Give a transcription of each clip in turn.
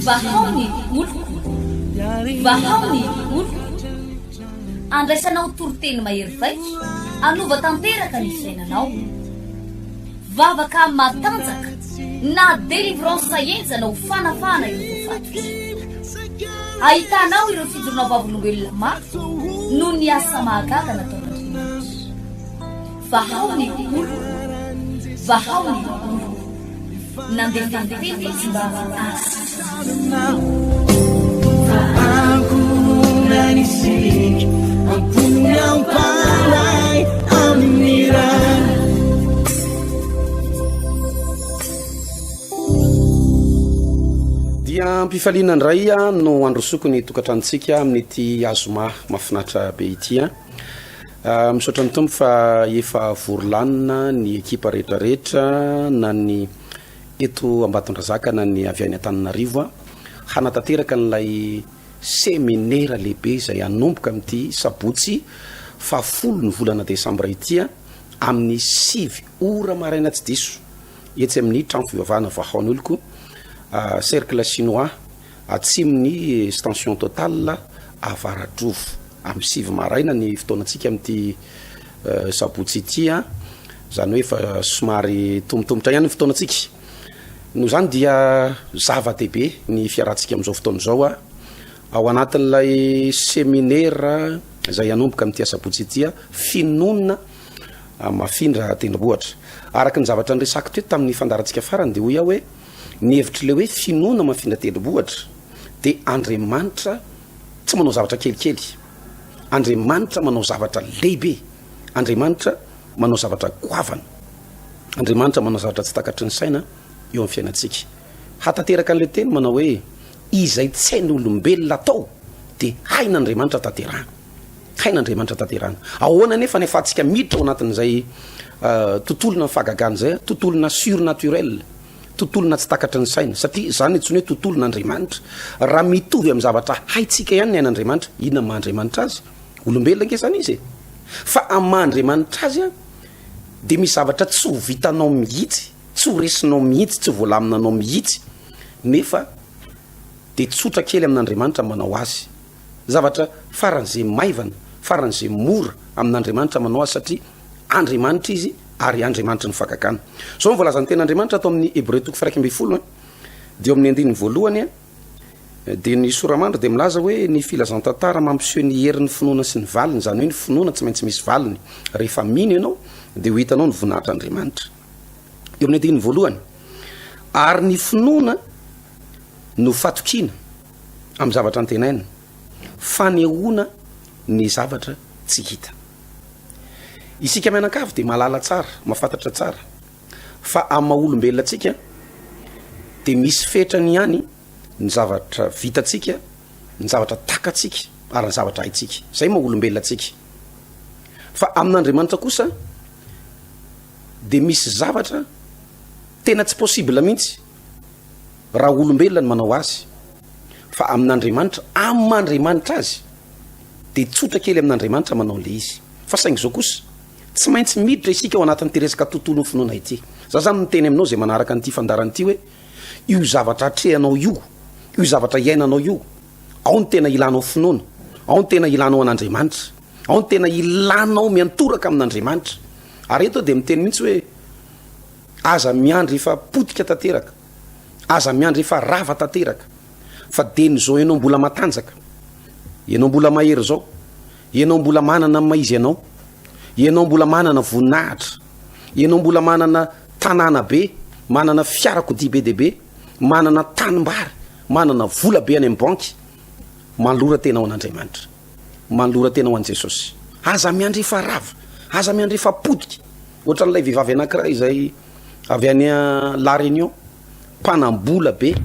vahaony oloko vahaony oloko andraisanao toroteny mahery vaiko anova tanteraka ny fiainanao vavaka matanjaka na délivrance enjana ho fanafana ireo fatotra ahitanao ireo fijoronao vavolombelona maro no ny asa mahagaga nataon'Andriamanitra vahaony oloko vahaony oloko nandefendefende tsy mba asa dia mpifalianandray no androsoko ny tokantrantsika amin'ity azoma mahafinatra be ity misaotra ny tompo fa efa vorolanina ny ekipa rehetrarehetra na ny eto Ambatondrazaka na ny avy any Antananarivo hanatanteraka n'ilay séminaire lehibe izay anomboka amin'ity sabotsy 10 ny volana desambra ity amin'ny 5 ora maraina tsy diso etsy amin'ny trano fivavahana vahaony oloko cercle chinois atsimony station totale avaradrovo amin'ny 7 maraina ny fotoanantsika amin'ity sabotsy ity zany hoe efa somary tombotombotra ihany ny fotoanantsika no zany dia zava-dehibe ny fiarantsika amin'izao fotoana izao ao anatin'ilay séminaire izay anomboka amin'ity sabotsy ity finoana mafindra tendrombohitra araka ny zavatra nyresaka teto tamin'ny fandarantsika farany dia hoy aho hoe ny hevitry le hoe finoana mafindra tendrombohitra dia Andriamanitra tsy manao zavatra kelikely Andriamanitra manao zavatra lehibe Andriamanitra manao zavatra goavana Andriamanitra manao zavatra tsy takatry ny saina eo amin'ny fiainantsika hatateraka an'ilay teny manao hoe izay tsy hainy olombelona atao dia hain'Andriamanitra tanterahana hain'Andriamanitra tanterahana ahoana nefa nefa atsika miditra ao anatin'izay tontolona fahagagana zay tontolona surnaturel tontolona tsy takatry ny saina satria zany etsony hoe tontolon'Andriamanitra raha mitovy amin'ny zavatra haitsika ihany ny ain'Andriamanitra inona mahandriamanitra azy olombelona nke zany izy fa amahandriamanitra azy dia misy zavatra tsy ho vitanao mihitsy tsy ho resinao mihitsy tsy ho voalaminanao mihitsy nefa dia tsotra kely amin'Andriamanitra manao azy zavatra faran'izay maivana faran'izay mora amin'Andriamanitra manao azy satria Andriamanitra izy ary Andriamanitra ny fahagagana so mivolazany ten'Andriamanitra atao amin'ny Hébreu 1:10 dia amin'ny 9 voalohany dia ny soramandro dia milaza hoe ny filazantantara mampiseho ny herin'ny finoana sy ny valiny zany hoe ny finoana tsy maintsy misy valiny rehefa mino ianao dia ho hitanao ny voninahitr'Andriamanitra eo amin'ny 9 voalohany ary ny finoana no fatokina amin'ny zavatra antenaina fanehoana ny zavatra tsy hita isika mianakavy dia mahalala tsara mahafantatra tsara fa amin'ny maha-olombelona atsika dia misy fetrany ihany ny zavatra vitatsika ny zavatra takatsika ary ny zavatra haitsika zay maha-olombelona atsika fa amin'Andriamanitra kosa dia misy zavatra tena tsy possible mihitsy raha olombelona ny manao azy fa amin'Andriamanitra amin'Andriamanitra azy dia tsotra kely amin'Andriamanitra manao le izy fa saingy zao kosa tsy maintsy miditra isika ao anatin'ity resaka tontolo ny finoana ity za zany miteny aminao zay manaraka an'ity fandaran'ity hoe io zavatra atrehanao io zavatra iainanao io ao ny tena ilanao finoana ao ny tena ilanao an'Andriamanitra ao ny tena ilanao miantoraka amin'Andriamanitra ary eto dia miteny mihitsy hoe aza miandry efa potika tanteraka aza miandry efa rava tanteraka fa deny zao ianao mbola matanjaka ianao mbola mahery zao ianao mbola manana maizy ianao mbola manana voninahitra ianao mbola manana tanàna be manana fiarakodia be dehibe manana tanimbary manana vola be any amin'ny banky manlora tena ao an'Andriamanitra manlora tena ho an' Jesosy aza miandry efa rava aza miandry efa potika ohatra n'ilay vehivavy anankiray izay avy any La Réunion mpanambola be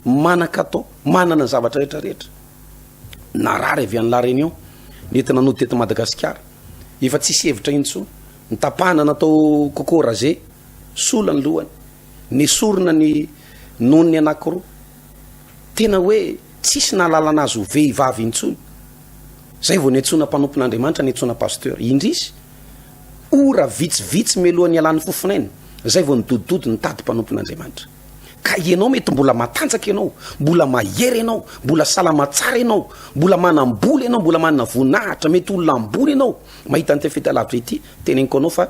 manan-katao manana zavatra rehetrarehetra narary avy any La Réunion nentina nody teto Madagasikara efa tsisy hevitra intsony ny tapahana natao coco rasé sola ny lohany ny sorona ny nonony anankiroa tena hoe tsisy nahalalana azy ho vehivavy intsony zay vao niantsona mpanompon'Andriamanitra niantsona pasteur indrisy ora vitsivitsy melohan'ny alan'ny fofinaina zay vao nidodidody nitady mpanompon'Andriamanitra ka ianao mety mbola matanjaka ianao, mbola mahery ianao, mbola salama tsara ianao, mbola manam-bola ianao, mbola manana voninahitra, mety olona amboly ianao, mahita ny tefetalavitra ity teneniko anao fa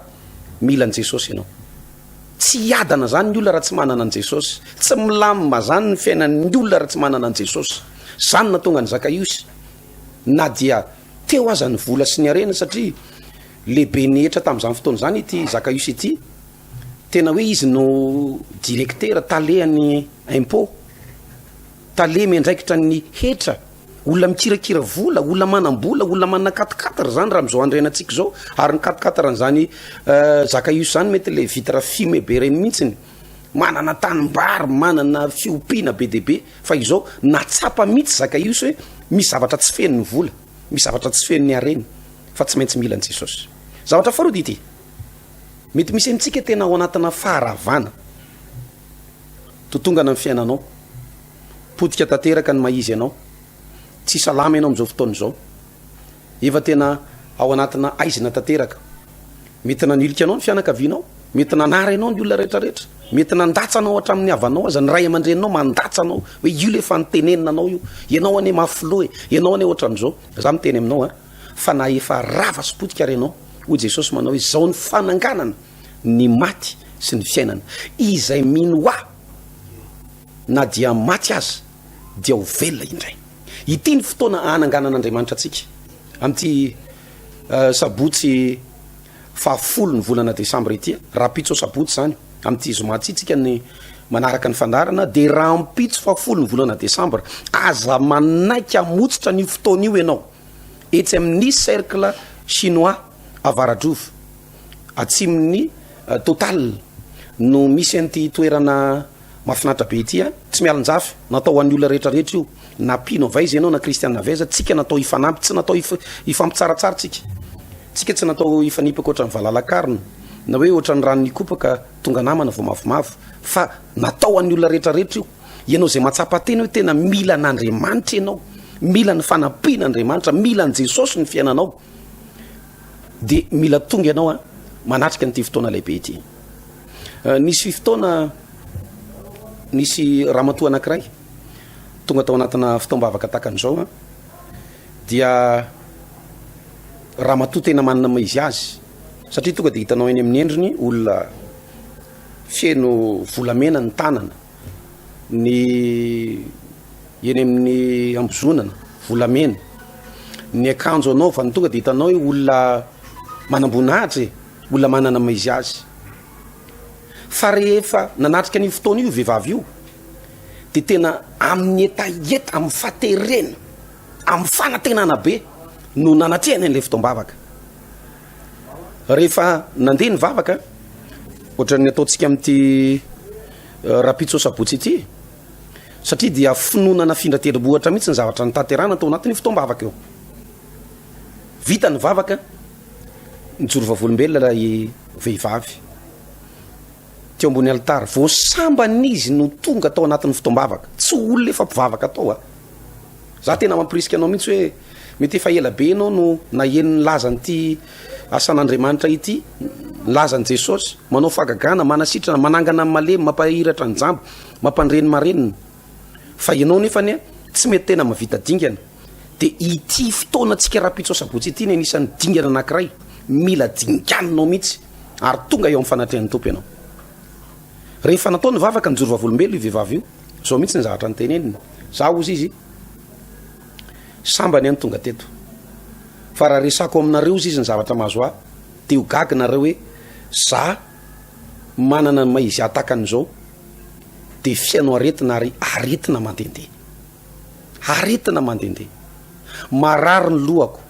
mila an Jesosy ianao. Tsy adana zany ny olona raha tsy manana an Jesosy, tsy milamima zany ny fiainan'ny olona raha tsy manana an Jesosy. Zany natonga ny Zakaiosy na dia teo aza ny vola sy ny arena, satria lehibe nehetra tamin'izany fotoana zany ity Zakaiosy ity, tena hoe izy no directeur talehan'ny impôt, tale miandraikitra ny hetra, olona mikirakira vola, olona manam-bola, olona manana 4x4 zany raha am'izao andrenantsika zao. Ary ny 4x4 zany Zakaiosy zany mety le vitra fime be reny mihitsiny, manana tanimbary, manana fiompiana be deaibe, fa izao natsapa mihitsy Zakaiosy hoe misy zavatra tsy fen'ny vola, misy zavatra tsy fen'ny arena, fa tsy maintsy mila an Jesosy. Zavatra faharoa ity, mety misy amintsika tena ao anatina faharavana, totongana amin'ny fiainanao, potika tanteraka ny maizy ianao, tsy salama ianao am'izao fotoana izao, efa tena ao anatina aizina tanteraka, mety nanilika anao ny fianakavianao, mety nanara ianao ny olona rehetrarehetra, mety nandatsanao hatramin'ny havanao aza, ny ray aman-drenanao mandatsanao hoe io le fanotenenina anao io, ianao ane mafilo e, ianao ane ohatran'izao. Za miteny aminao fa na efa rava sy potika renao, hoy Jesosy manao hoe zao ny fananganana ny maty sy ny fiainana, izay mino aho na dia maty aza dia ho velona indray. Ity ny fotoana ananganan'Andriamanitra atsika amin'ity sabotsy 10 ny volana Desambra ity, rapitso sabotsy zany amin'ity zomaty tsika ny manaraka ny fandarana, de raha ampitso 10 ny volana Desambra aza manaiky amotsitra ny fotoana io ianao etsy amin'ny cercle chinois avaradrovo atsimon'ny Total no misy an'ity toerana mahafinaritra be ity, tsy mialinjafy, natao ho an'ny olona rehetrarehetra io, na pino avaiza ianao na kristianina avaiza, tsika natao hifanampy, tsy natao hifampitsaratsara tsika tsy natao hifanipaka ohatran'ny valalakarina na hoe ohatran'ny ranony kopaka tonga namana vao mavomavo, fa natao an'ny olona rehetrarehetra io. Ianao zay matsapa teny hoe tena mila n'Andriamanitra ianao, mila ny fanampian'Andriamanitra, mila an Jesosy ny fiainanao, de mila tonga ianao manatrika n'ity fotoana lehibe ity. Nisy fotoana nisy ramatoa anankiray tonga tao anatina fitoam-bavaka takan'izao dia ramatoa tena manana maizy azy, satria tonga de hitanao eny amin'ny endriny olona fieno volamena ny tanana, ny eny amin'ny ambozonana volamena, ny akanjo anaovany tonga de hitanao hoe olona manam-boninahitra, olona manana maizy azy. Fa rehefa nanatrika ny fotoana io vehivavy io, de tena amin'ny etaeta, amin'ny faterena, amin'ny fanantenana be no nanatrehany an'ilay fotoam-bavaka. Rehefa nandeha ny vavaka, ohatran'ny ataontsika amin'ity rapitso sabotsy ity, satria dia finoana nafindra telo-bohatra mihitsy ny zavatra ny tanterana tao anatin'ny fotoam-bavaka eo. Vita ny vavaka, nijoro vavolombelona ilay vehivavy teo ambony alitara, vao samban'izy no tonga tao anatin'ny fotoam-bavaka, tsy olona efa mpivavaka tao za tena mampirisika anao mihitsy hoe mety efa ela be anao no nahenony lazan'ity asan'Andriamanitra ity, lazan'i Jesosy, manao fagagana, manasitrana, manangana amin'ny malemy, mampahiratra ny jambo, mampandreny marenina, fa ianao nefany tsy mety tena mavita dingana. De ity fotoana tsika rapitso sabotsy ity ny anisan'ny dingana anankiray, mila dingananao mihitsy ary tonga eo amin'ny fanatrehan'ny tompo ianao. Rehefa natao ny vavaka nijoro vavolombelo io vehivavy io, zao mihitsy ny zavatra nyteneniny, za ozy izy sambany any tonga teto, fa raha resako aminareo izy ny zavatra mahazo ahy, de ho gaga nareo hoe za manana ny maizy atakan'izao, de fiainao aretina ary aretina mandendeha, aretina mandendeha, marary ny lohako,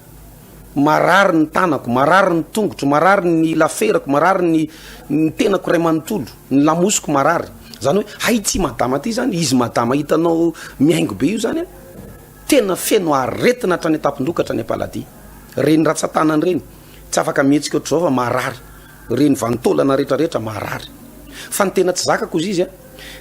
marary ny tanako, marary ny tongotro, marary ny laferako, marary ny tenako ray manontolo, ny lamosiko marary. Zany hoe hay ty madama ty zany, izy madama hitanao mihaingo be io zany tena feno aretina hatrany tapindroka hatrany apalady, reny ratsatanany reny tsy afaka mihetsika ohatr'izao fa marary, reny vanitolana rehetrarehetra marary. Fa ny tena tsy zakako izy izy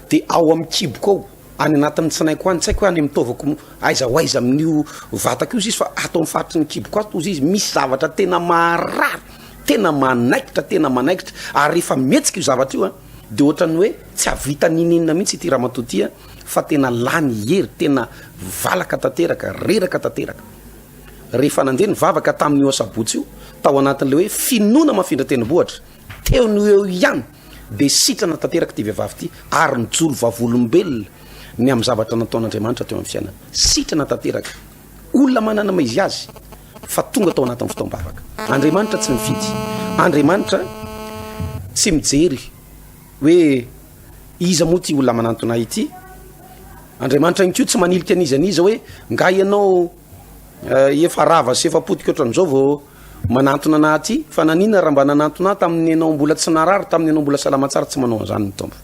de ao amin'ny kiboko ao, any anatin'ny tsinaiko any, tsy haiko any mitovako aiza ho aiza amin'io vatako io izy, fa atao amin'ny faritry ny kiboko ato izy misy zavatra tena marary, tena manaikitra, tena manaikitra, ary rehefa mihetsika io zavatra io de ohatrany hoe tsy avita nininina mihitsy ity ramatotia fa tena lany hery tena valaka tanteraka reraka tanteraka rehefa nandeha ny vavaka tamin'n'io asabotsy io tao anatin'le hoe finoana mafindra tenybohatra teo no eo ihany de sitrana tanteraka ty vehivavy ty ary nijolo vavolombelona ny amin'ny zavatra nataon'Andriamanitra teo amin'ny fiainana sitrana tanteraka olona manana maizy azy fa tonga tao anatin'ny fotoam-bavaka Andriamanitra tsy mifidy Andriamanitra tsy mijery hoe iza moa ty olona manantona ity Andriamanitra inko tsy manilika an'izy aniza hoe nga ianao efa rava sy efa potika ohatran'izao vao manantona ana ty fa nanina raha mba nanantona tamin'ny anao mbola tsy narary tamin'ny anao mbola salamatsara tsy manao an'izany ny tombo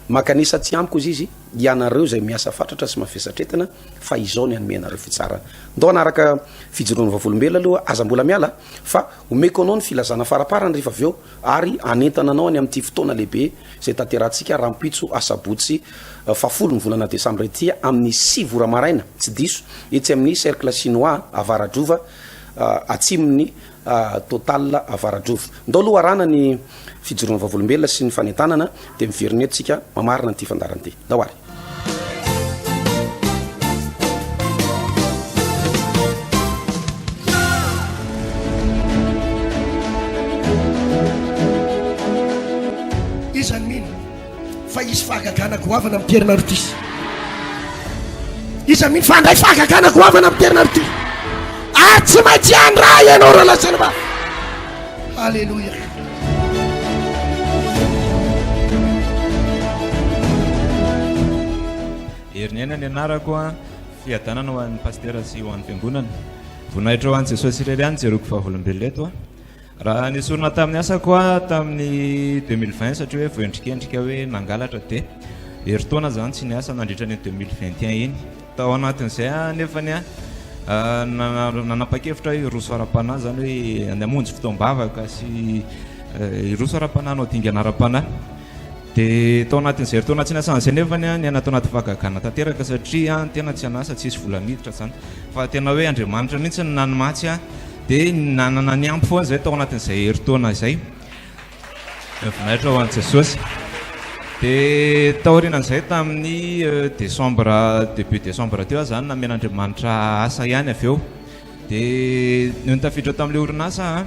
makanisa tsy amiko izy ianareo zay miasa fatratra sy mafesatretana fa izao ny anomenareo fitsara ndao anaraka fijoroana vavolombelona aloha aza mbola miala fa omeko anao ny filazana faraparany rehefa avy eo ary anentana anao any amin'ity fotoana lehibe zay tanterantsika rampitso asabotsy fafolo ny volana desambra ity amin'ny 6 ora maraina tsy diso etsy amin'ny cercle chinois avaradrova atsimon'ny total avaradrova ndao aloha arana ny fijoroana vavolombelona sy ny fanentanana de miverina etontsika mamarina nyity fandarany ity ndao ary izany mino fa izy fahagagana goavana amin'ny terina rotisy izany mino fa andray fahagagana goavana amin'ny terina rotisy tsy maintsy andra ianao raha lasany va alleloia herinena ny anarako a fiadanana ho an'ny pastera sy ho an'ny fiangonana voninahitra ho an'i Jesosy irery any jeroko fahavolombelona eto a raha nisorona tamin'ny asako a tamin'ny 2020 satria hoe voendrikendrika hoe nangalatra de heritaona zany tsy niasa nandritra ny 2021 iny tao anatin'izay a nefany a nanapa-kevitra hoe roso ara-panahy zany hoe andamonjy fotoam-bavaka sy roso ara-panahy anao dingana ara-panahy de tao anatin'izay heritaona tsy niasan'izay nefany a ny anato anaty vagagana tanteraka satria tena tsy anasa tsisy vola miditra zany fa tena hoe Andriamanitra mihitsy ny nanomatsy a de nanana ny ampy foana zay tao anatin'izay heritaona izay voninahitra ho an'i Jesosy de taorianan'izay tamin'ny décembre début décembre teo zany namen'Andriamanitra asa ihany avy eo de no nitafiditra tamin'le orinasa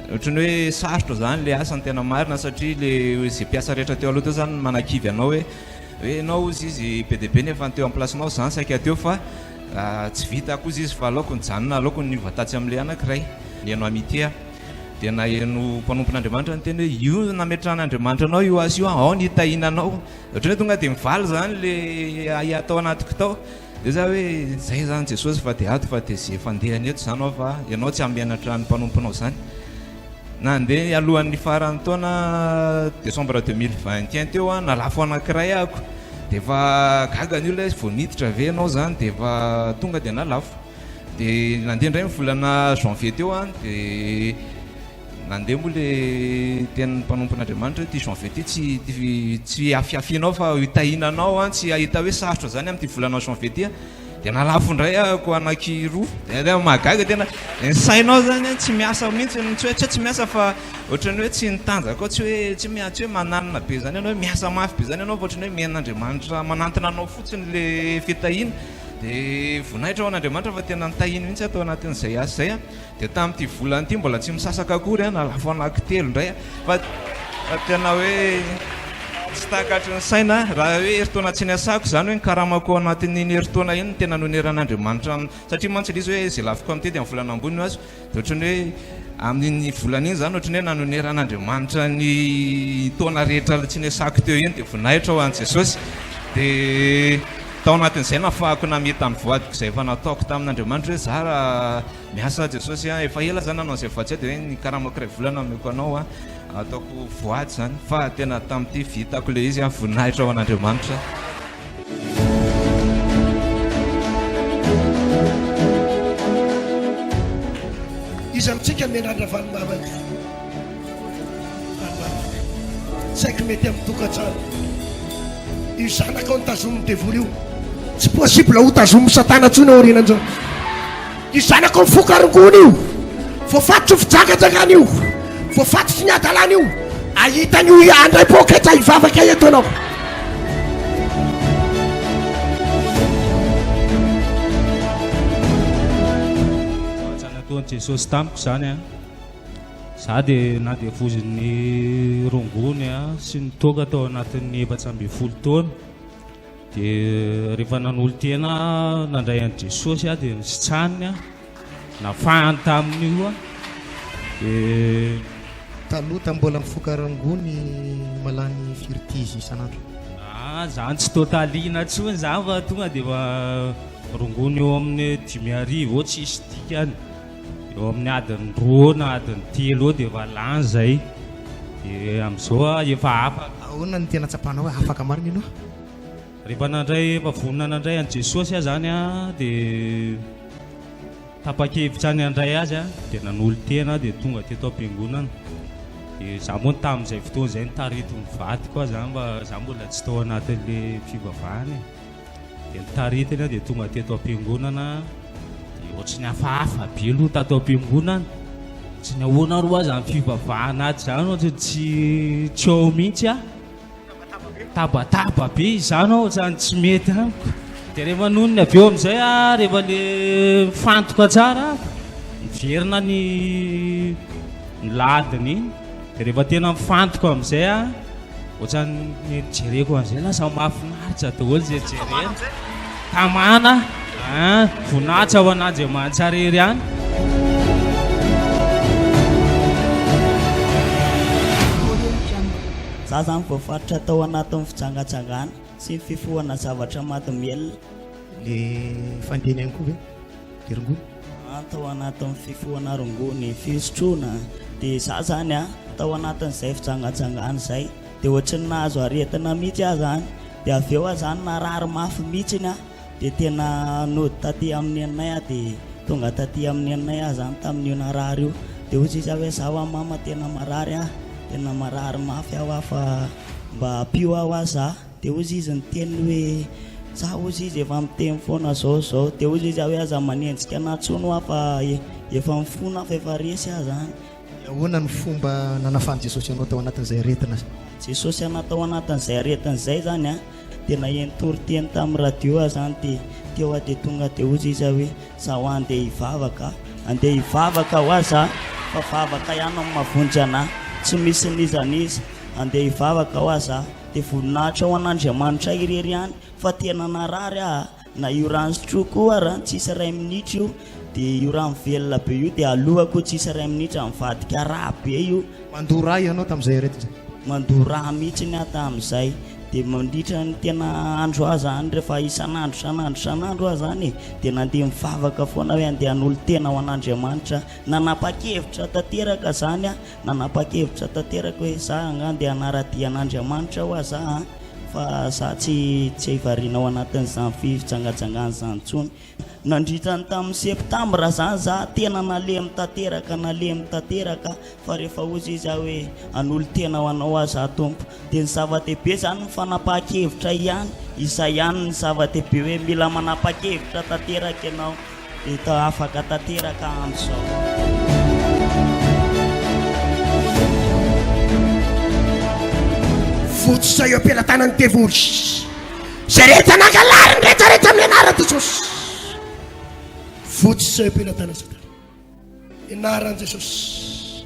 ohatrany hoe sarotra zany le asa ny tena marina satria le zay mpiasa rehetra teo aloha teo zany manakivy anao hoe anao izy izy be de be nefa teo amin'ny placenao zany saika teo fa tsy vita koa izy fa aloako nyjanona aloako nyvatatsy amin'le anankiray ny anao amitea de na eno mpanompon'Andriamanitra ny teny hoe io nametran'Andriamanitra anao io azy io ao ny tahinanao ohatrany hoe tonga de mivaly zany le atao anatiko tao de za hoe zay zany Jesosy fa de ato fa de zay fandehany eto zany ao fa ianao tsy amianatra ny mpanomponao zany nandeha alohan'ny faran'ny taona décembre 2021 teo a nalafo anankiray ahako de fa gagany io le vao niditra ve anao zany de fa tonga de nalafo de nandeha indray volana janvier teo a de nandeha moa le tenin'ny mpanompon'Andriamanitra ty janvier ty tsy afiafinao fa hitahinanao a tsy ahita hoe sarotra zany amin'ty volana janvier ty a de nalafo indray ahako anakiroa de mahagaga tena sainao zany tsy miasa mihitsy tsy hoe tsy miasa fa ohatrany hoe tsy nitanjaka ao tsy hoe mananina be zany ianao hoe miasa mafy be zany ianao fa ohatrany hoe miain'Andriamanitra manantona anao fotsiny le fitahina de voninahitra ho an'Andriamanitra fa tena nitahiny mihitsy atao anatin'izay asa zay a de tamin'ity volany ity mbola tsy misasaka akory a nalafo anankitelo indray fa tena hoe tsy takatry ny saina raha hoe heritaona tsy niasako zany hoe nikaramako anatin'iny heritaona iny tena noneran'Andriamanitra satria mantsy lizy hoe zay lafiko amitety amin'ny volana ambony azy de ohatrany hoe amin'iny volana iny zany ohatrany hoe nanoneran'Andriamanitra ny taona rehetra tsy niasako teo iny de voninahitra ho an'i Jesosy de tao anatin'izay nafahako nameta ny voadiko izay efa nataoko tamin'Andriamanitra hoe za raha miasa Jesosy a efa ela zany nanao izay voatsy de hoe nikaramako iray volana ameko anao a ataoko voady zany fa tena tamin'ity vitako le izy a voninahitra ho an'Andriamanitra izy amintsika menandra vanomamany saika mety amin'ny tokantrano io zanaka ao nitazominy devoly io tsy possible ho tazomy satana ntsony aorianan'izao io zanaka ao mifokarongony io voafatotra fijakajagana io voafatotra ny adalana io ahitany io andray pokatra hivavaka eto anao. Nataon'i Jesosy tamiko zany a, za dia na dia vozin'ny rongony a sy ny toaka tao anatin'ny 750 taona. Dia rehefa nanolo tena nandray an'i Jesosy a dia nisitsaniny a, nafahany tamin'io a. Dia talota mbola mifoka rongony malany firitizy isan'andro. Zany tsy totaliana intsony zany fa tonga dia fa rongony eo amin'ny 5,000 eo tsisy dikany. Eo amin'ny adiny 2 na adiny 3 eo dia efa lany zay. Dia amin'izao efa afaka. Ahoana ny tena tsapanao hoe afaka marina ianao? Rehefa nandray efa vonona nandray an'i Jesosy zany a, dia tapa-kevitra ny andray azy a, dia nanolo tena dia tonga teto am-piangonana. Dia za moa tamin'izay fotoana izay nitarito mivady koa zany mba za mbola tsy tao anatin'ilay fivavahany. Dia nitaritiny a dia tonga teto am-piangonana. Dia ohatry ny hafahafa be aloha tato am-piangonana. Tsy ny ahoana roa zany fivavahana aty zany ohatry tsy ao mihitsy a. Tabataba be izany ohatrany tsy mety amiko. Dia rehefa nonony avy eo amin'izay a, rehefa le fantoka tsara miverina ny ladiny iny. Dia rehefa tena mifantoka amin'izay a, ohatrany jereko an'izay lasa mahafinaritra daholo izay jerena. Tamana voninahitra ho an'Andriamanitra rery ihany. Za zany voafaritra tao anatin'ny fitsangatsangana sy ny fifohana zavatra maty-melona. Le fandeny ihany koa ve? Le rongony? Tao anatin'ny fifohana rongony, fisotroana. Dia za zany a tao anatin'izay fitsangatsangana izay. Dia ohatry ny nahazo aretina mihitsy aho zany. Dia avy eo aho zany narary mafy mihitsiny a. Dia tena nody taty amin'ny anay a, dia tonga taty amin'ny anay aho zany tamin'io narary io. Dia ohatry izy hoe za wa mama tena marary a, tena marary mafy aho fa mba apio aho aho za. Dia ozy izy niteny hoe za ozy izy efa miteny foana zao. Dia ozy izy hoe aza manenjika natsono aho fa efa mifona fa efa resy aho zany. Ahoana ny fomba nanafany Jesosy anao tao anatin'izay aretina? Jesosy anao tao anatin'izay aretina izay zany a, tena entory teny tamin'ny radio aho zany. Dia teo a dia tonga dia ozy izy hoe za ho andeha hivavaka. Andeha hivavaka ho aho za, fa vavaka ihany amin'ny mavonjy anahy, tsy misy nizaniza. Andeha hivavaka ho aho za, dia voninahitra ho an'Andriamanitra irery ihany. Fa tena narary aho, na io rano sotroako raha tsisy 2 minitra io. Dia io rano velona be io dia alohako tsisy 2 minitra mivadika raha be io. Mandoa ianao tamin'izay aretina? Mandoa raha mihitsy ny aho tamin'izay. Dia mandritra ny tena andro aho zany, rehefa isan'andro aho zany, dia nandeha mivavaka foana hoe andeha hanolo tena ho an'Andriamanitra. Nanapa-kevitra tanteraka zany a, nanapa-kevitra tanteraka hoe za anga andeha hanaradia an'Andriamanitra ho aho za, fa za tsy hivariana ao anatin'izany fitsangatsangana izany intsony. Nandritra ny tamin'ny septambra zany za tena nalemy tanteraka, fa rehefa ozy izy hoe hanolo tena ho anao aho za tompo. Dia ny zava-dehibe zany ny fanapa-kevitra ihany, izay ihany ny zava-dehibe hoe mila manapa-kevitra tanteraka ianao, dia afaka tanteraka amin'izao. Fotsy zay eo am-pelantanan'ny devoly, zay rehetra nangalariny rehetrarehetra amin'ny anaran'i Jesosy. Fotsy zay eo am-pelantanan'i Satana, anaran'i Jesosy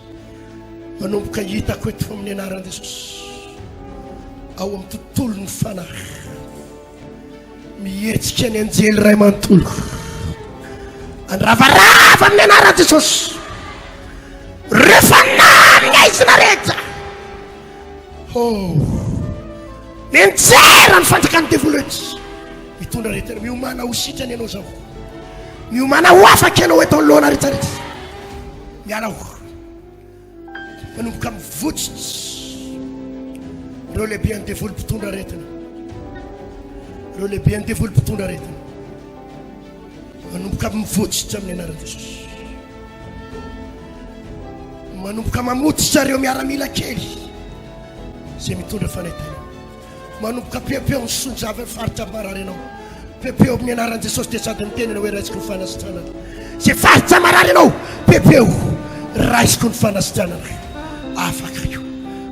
manomboka hitako eto amin'ny anaran'i Jesosy. Ao amin'ny tontolo ny fanahy, mihetsika ny anjely ray manontolo, andravarava amin'ny anaran'i Jesosy. Rehefa namina izy na rehetra, nenjera ny fanjakany devoly ety, mitondra rehetra, miomana ho sitrany ianao zao, miomana ho afaka ianao eto anoloana rehetrarehetra. Miala ho manomboka mivotsitsy ireo lehibe ny devoly mpitondra rehetina, ireo lehibe ny devoly mpitondra rehetina, manomboka mivotsitsy amin'ny anaran'i Jesosy, manomboka mamotsitra ireo miaramila kely zay mitondra fanaitana, manomboka pepeo ny sonjava faritra marary ianao, pepeo amin'ny anaran'i Jesosy. Dia sady nitenina hoe raisiko ny fanasitranana, zay faritra marary ianao, pepeo raisiko ny fanasitranana. Afaka io,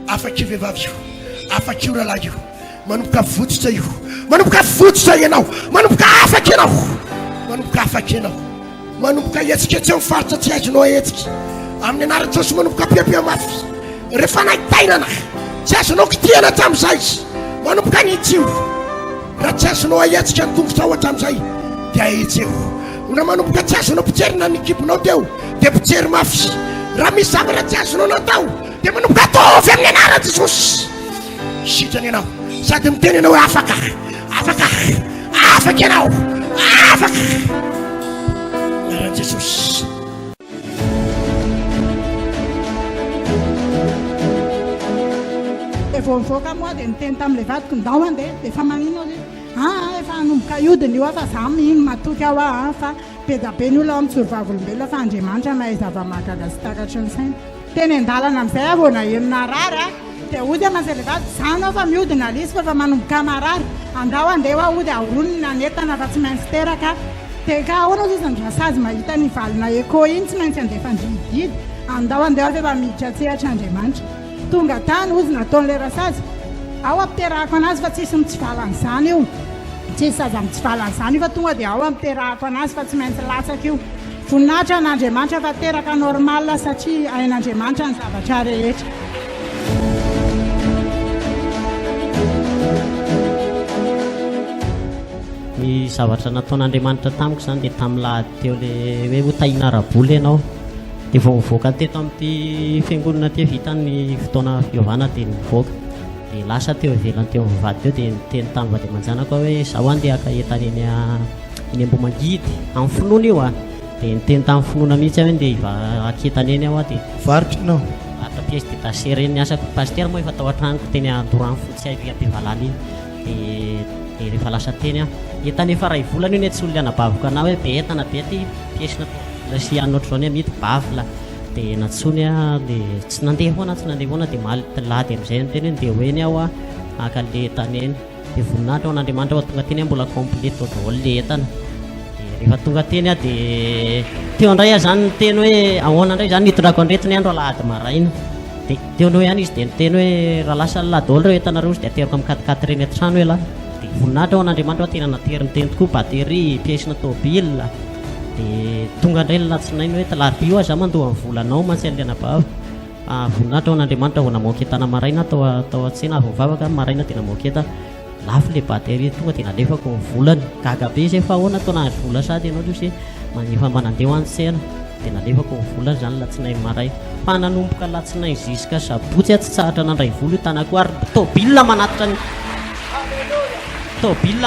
afaky vehivavy io afaky io rahalahy io manomboka votsitra io manomboka votsitra ianao manomboka afaky ianao manomboka afaky ianao manomboka etsiketsy eo mifaritra tsy azonao etsika amin'ny anarany Jesosy manomboka piapia mafy rehefa nahitainana tsy azonao kitiana hatramin'izay manomboka nitsio raha tsy azonao aetsika ny tongotra ao hatramin'izay dia aetsy eo na manomboka tsy azonao pitserina ny ekipinao teo dia pitsery mafy raha misy zavatra tsy azonao natao dia manomboka ataovy amin'ny anarany Jesosy sitrany ianao sady miteny ianao hoe afaka afaka afaka ianao afaka anarany Jesosy. Vao mivoaka moa dia niteny tamin'ilay vadiko ndao andeha dia efa magnino azy efa hanomboka iodiny io fa za mihino matoky aho fa be da be ny olona ao amin'ny tsorovavolombelona fa Andriamanitra mahay zava-mahagaga sy takatry ny saina teny an-dalana amin'izay avao naheno narary dia ody aman'izay ilay vady za anao fa miodina lisy fa manomboka marary andao andeha ho ody ahoroniny nanetana fa tsy maintsy teraka dia ka ahoana ozy ny rasazy mahita ny valina eko iny tsy maintsy andefa ndrididy andao andeha fa efa miditra tsehatra Andriamanitra tonga tany ozy nataon'ilay rasazy ao amiterahako anazy fa tsisy mitsivalan'izany io tsisy saza mitsivalan'izany io fa tonga dia ao amiterahako anazy fa tsy maintsy latsaka io voninahitra n'Andriamanitra fa teraka normal satria hain'Andriamanitra ny zavatra rehetra. Ny zavatra nataon'Andriamanitra tamiko zany dia tamin'ny lahady teo le hoe hotahiana raboly ianao dia vao mivoaka teto amin'ity fiangonana ty vita ny fotoana fiovana dia nivoaka dia lasa teo ivelany teo mivady teo dia niteny tamin'ny vady aman-janako hoe zaho andeha aka entana eny Ambohimangidy amin'ny finoana io dia niteny tamin'ny finoana mihitsy aho hoe ndeha aketana eny aho dia varotra ianao ata pièce détachée eny asako paster moa efa tao an-tranoko teny Andorano fotsy ampivalala iny dia rehefa lasa teny aho entana efa ray volana io nety sy olona anabaviko anao hoe be entana be ty pièce nasiany ohatr'izao ny mity bavila dia natsony dia tsy nandeha foana dia malady amin'izay ny teny dia hoeny aho aka le entana eny dia voninahitra ao n'Andriamanitra tonga teny mbola complete ao daholo le entana dia rehefa tonga teny dia teo indray zany niteny hoe ahoana indray zany nitondrako andretiny andro alahady maraina dia teo indray ihany izy dia niteny hoe raha lasa lady daholo reo entana reo dia ateriko amin'ny katikaty reny an-trano hoe la dia voninahitra ao n'Andriamanitra tena nateriny teny tokoa batery pièce-na tôbila dia tonga indray latsinainy hoe talaribio aho za mandoha amin'ny volanao mantsy anabava voninahitra ao n'Andriamanitra vao namoaka entana maraina tao an-tsena avy mivavaka maraina dia namoaka eta lafo le batery tonga dia nalefako ny volany gaga be izay fa ahoana ataona azy vola sady ianao se efa manandeha ho an-tsena dia nalefako ny volany zany latsinainy maray fa nanomboka latsinainy ziska sabotsy tsy tsahatra nandray volo io tanako ary tôbila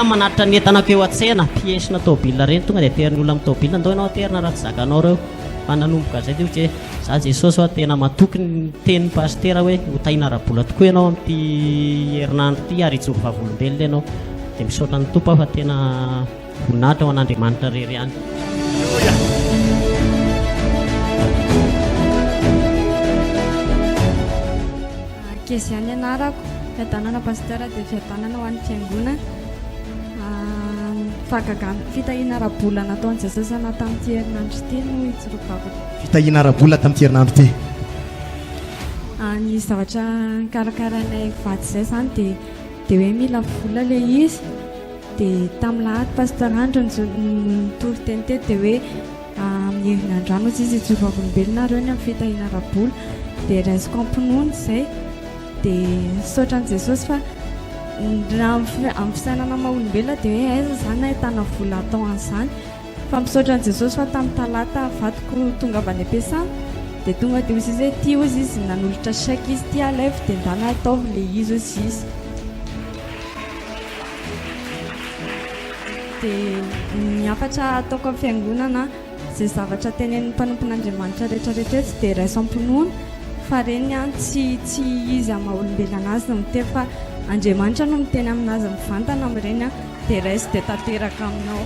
manatitra ny entanako eo an-tsena pièce-na tôbila reny tonga dia ateriny olona amin'ny tôbila ndao ianao aterina raha tsy zakanao reo fa nanomboka zay dia za Jesosy tena matoky ny tenin'ny pastera hoe hotahiana rabola tokoa ianao amin'ity herinandro ity ary hijory vavolombelona ianao dia misaotra ny tompo fa tena voninahitra ao an'Andriamanitra rery ihany. Kezy ihany ianarako fiadanana pastera dia fiadanana ho an'ny fiangonana fitahiana rabola nataon'i Jesosy ana tamin'ity herinandro ity no hitsorovako fitahiana rabola tamin'ity herinandro ity ny zavatra karakarainay vady izay zany dia hoe mila vola le izy dia tamin'ny lahady pasteur Andro nitory teny teto dia hoe amin'ny herinandro izy hitsorovakolombelona reo ny amin'ny fitahiana rabola dia raisiko ampinoany izay dia saotran'i Jesosy fa raha amin'ny fisainana maha-olombelona dia hoe aiza zany ahitana vola atao an'izany fa misaotran'i Jesosy fa tamin'ny talata vadiko tonga avy any am-piasana dia tonga dia ozy izy hoe tia ozy izy nanolotra chèque izy tia alève dia ndana ataovy le izy ozy izy dia ny afatra ataoko amin'ny fiangonana izay zavatra tenenin'ny mpanompon'Andriamanitra rehetrarehetra tsy dia raiso ampinoana fa reny tsy izy amaha-olombelona anazy no miteny fa Andriamanitra no miteny aminazy mivantana amin'ireny dia raisy dia tanteraka aminao.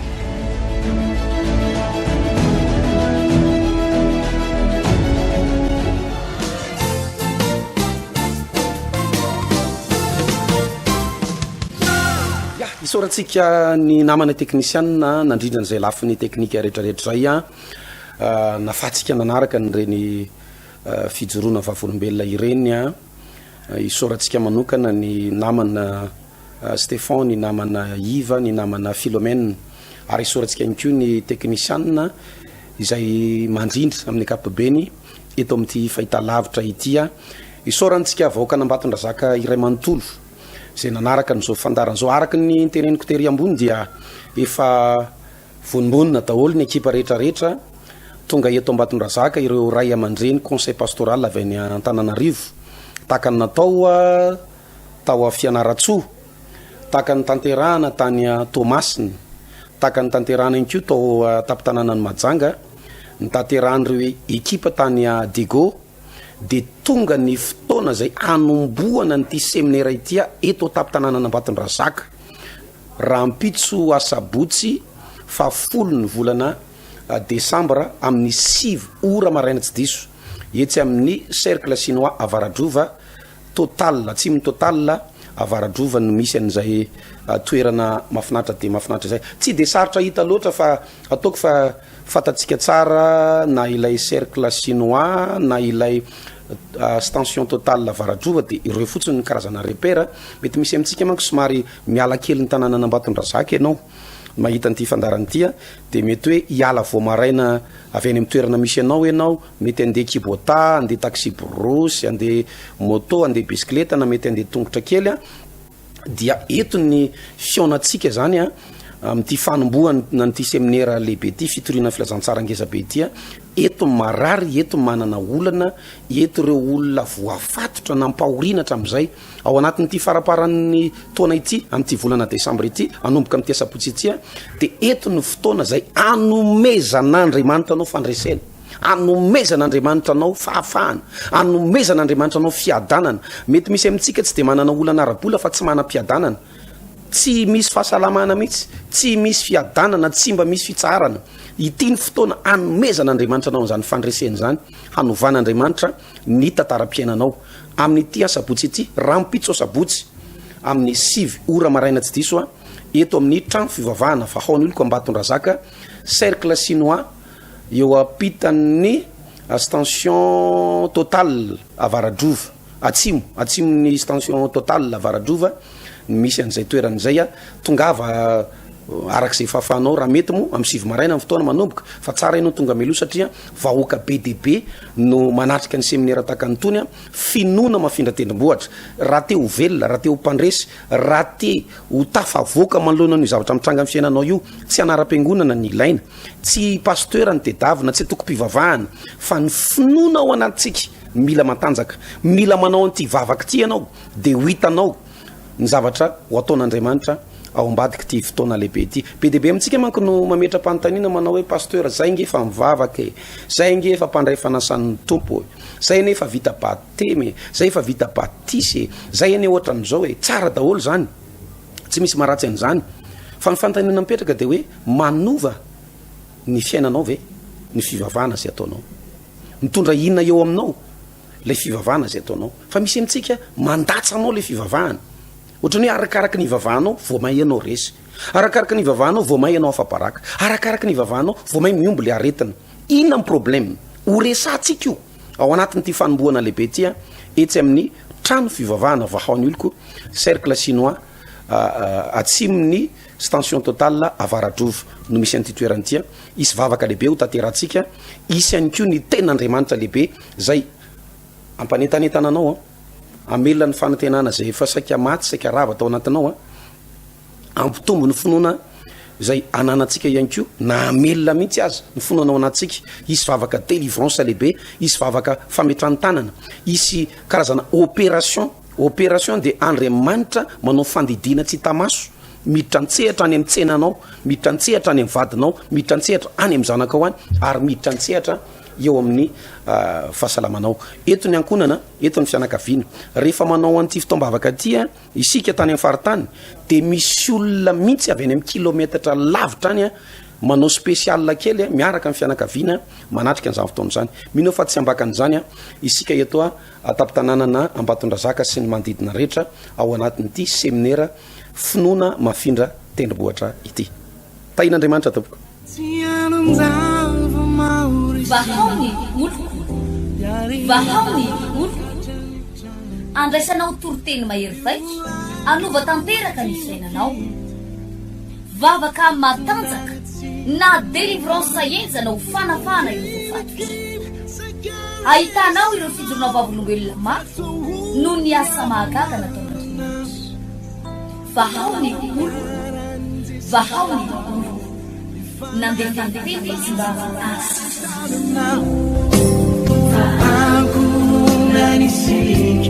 Isaorantsika ny namana teknisianna nandrindra n'izay lafin'ny teknika rehetrarehetra zay nafatsika nanaraka nyreny fijoroana vavolombelona ireny isorantsika manokana ny namana Stéphane, ny namana Iva, ny namana Philomène, ary isorantsika ihany koa ny technician izay mandrindra amin'ny ankapobeny eto amin'ity fahitalavitra itya. Isorantsika vahoaka Ambatondrazaka iray manontolo zay nanaraka n'izao fandaran'izao araka ny tereniko tery ambony dia efa vonombonina daholo ny ekipa rehetrarehetra tonga eto Ambatondrazaka, ireo ray aman-dreny conseil pastoral avy any Antananarivo, tahaka ny natao tao Fianaratsoa, tahaka ny tanterahana tany Tomasina, tahaka ny tanterahana ihany koa tao tapitanànany Majanga, ny tanteran'ireo ekipa tany Dego, dia tonga ny fotoana zay anomboana nyity séminaire itya eto tapitanànany Ambatondrazaka raha mpitso asabotsy fa 10 ny volana Desambra amin'ny 6 ora maraina tsy diso etsy amin'ny cercle chinois Avaradrova total, atsimo total Avaradrova no misy an'izay toerana mafinatra dia mafinatra zay. Tsy dia sarotra hita loatra fa ataoko fa fatatsika tsara na ilay cercle chinois na ilay station total Avaradrova dia ireo fotsiny ny karazana repère. Mety misy amintsika manko somary miala kely ny tanànana Ambatondrazaka ianao mahita an'ity fandaran'ity dia mety hoe hiala vao maraina avy any amin'ny toerana misy ianao mety andeha kibota, andeha taxi brosse, andeha moto, andeha bisikileta na mety andeha tongotra kely dia eto ny fionatsika zany amin'ity fanomboana n'ity séminaire lehibe ity fitoriana filazantsara ngeza be ity eto marary, eto manana olana, eto ireo olona voafatotra nampahoriana amin'izay ao anatin'ity faraparan'ny taona ity amin'ity volana Desambra ity anomboka amin'ity sabotsy ity dia eto ny fotoana zay anomezan'Andriamanitra anao fandresena, anomezan'Andriamanitra anao fahafahana, anomezan'Andriamanitra anao fiadanana. Mety misy amintsika tsy dia manana olana arabola fa tsy manam-piadanana, tsy misy fahasalamana mihitsy, tsy misy fiadanana, tsy mba misy fitsarana. Ity ny fotoana anomezan'Andriamanitra anao an'izany fandresena zany, hanovan'Andriamanitra ny tantaram-piainanao amin'ity sabotsy ity raha mpitso sabotsy amin'ny 6 ora maraina tsy diso eto amin'ny trano fivavahana vahaony oloko Ambatondrazaka, cercle chinois eo ampitan'ny station total Avaradrova atsimo ny station total Avaradrova misy an'izay toeran'izay tongava arak'izay fahafahanao raha mety mo amin'ny 7 maraina amin'ny fotoana manomboka fa tsara ianao tonga melo satria vahoaka be dia be no manatrika ny séminaire tahaka ny tony finoana mafindra tendrombohitra raha te ho velona, raha te ho mpandresy, raha te ho tafavoaka manoloana ny zavatra mitranga amin'ny fiainanao io. Tsy anaram-piangonana ny ilaina, tsy pasteur ny tedavina, tsy toko-pivavahana, fa ny finoana ao anatintsika mila matanjaka, mila manao an'ity vavaka ity ianao dia ho hitanao ny zavatra ho ataon'Andriamanitra ao ambadika ity fotoana lehibe ity. Be dia be amintsika manko no mametra-panontaniana manao hoe pasteur zay nge efa mivavaka zay nge efa mpandray fanasan'ny tompo zay ane efa vita bateme, zay efa vita batisy, zay ane ohatra amin'izao tsara daholo zany, tsy misy maharatsy an'izany. Fa ny fanontaniana mipetraka dia hoe manova ny fiainanao ve ny fivavahana zay ataonao, mitondra inona eo aminao lay fivavahana zay ataonao. Fa misy amintsika mandatsanao lay fivavahana, ohatrany hoe arakaraka ny vavahanao vao may ianao resy, arakaraka ny vavahanao vao may ianao afaparaka, arakaraka ny vavahanao vao may miombo le aretina. Inona ny problème ho resantsika io ao anatin'ity fanomboana lehibe ity etsy amin'ny trano fivavahana vahaony oloko cercle chinois atsimony station total Avaradrova no misy an'ity toeran'ity isy vavaka lehibe ho tanterantsika, isy ihany koa ny ten'Andriamanitra lehibe zay ampanentanentana anao amelona ny fanantenana zay efa saika maty saika rava tao anatinao ampitombo ny finoana zay ananatsika ihany koa na amelona mihitsy azy ny finoana ao anatsika. Isy vavaka délivrance lehibe, isy vavaka fametrany tanana, isy karazana opération dia Andriamanitra manao fandidina tsy hita-maso, miditra antsehatra any amin'ny tsenanao, miditra antsehatra any amin'ny vadinao, miditra antsehatra any amin'ny zanakao any, ary miditra antsehatra eo amin'ny fahasalamanao. Eto ny ankonana, eto ny fianakaviana. Rehefa manao an'ity fitoam-bavaka ity isika tany amin'ny faritany dia misy olona mihitsy avy any amin'ny kilometatra lavitra any manao spécial kely miaraka amin'ny fianakaviana manatrika an'izany fotoana izany. Mino fa tsy ambakan'izany isika eto tapitanànana Ambatondrazaka sy ny manodidina rehetra ao anatin'ity séminaire finoana mafindra tendrombohitra ity. Tahin'Andriamanitra tompoko. Vahaony oloko, vahaony oloko, andraisanao toroteny mahery vaitra anova tanteraka ny sainanao vavaka matanjaka na délivrance enjana ho fanafana ireo fatotra ahitanao ireo fijorona vavolombelona mafy no ny asa mahagaga nataon'Andriamanitra vahao ny olo vahao ny olo nandeha tanteny izy mba Aku nanisik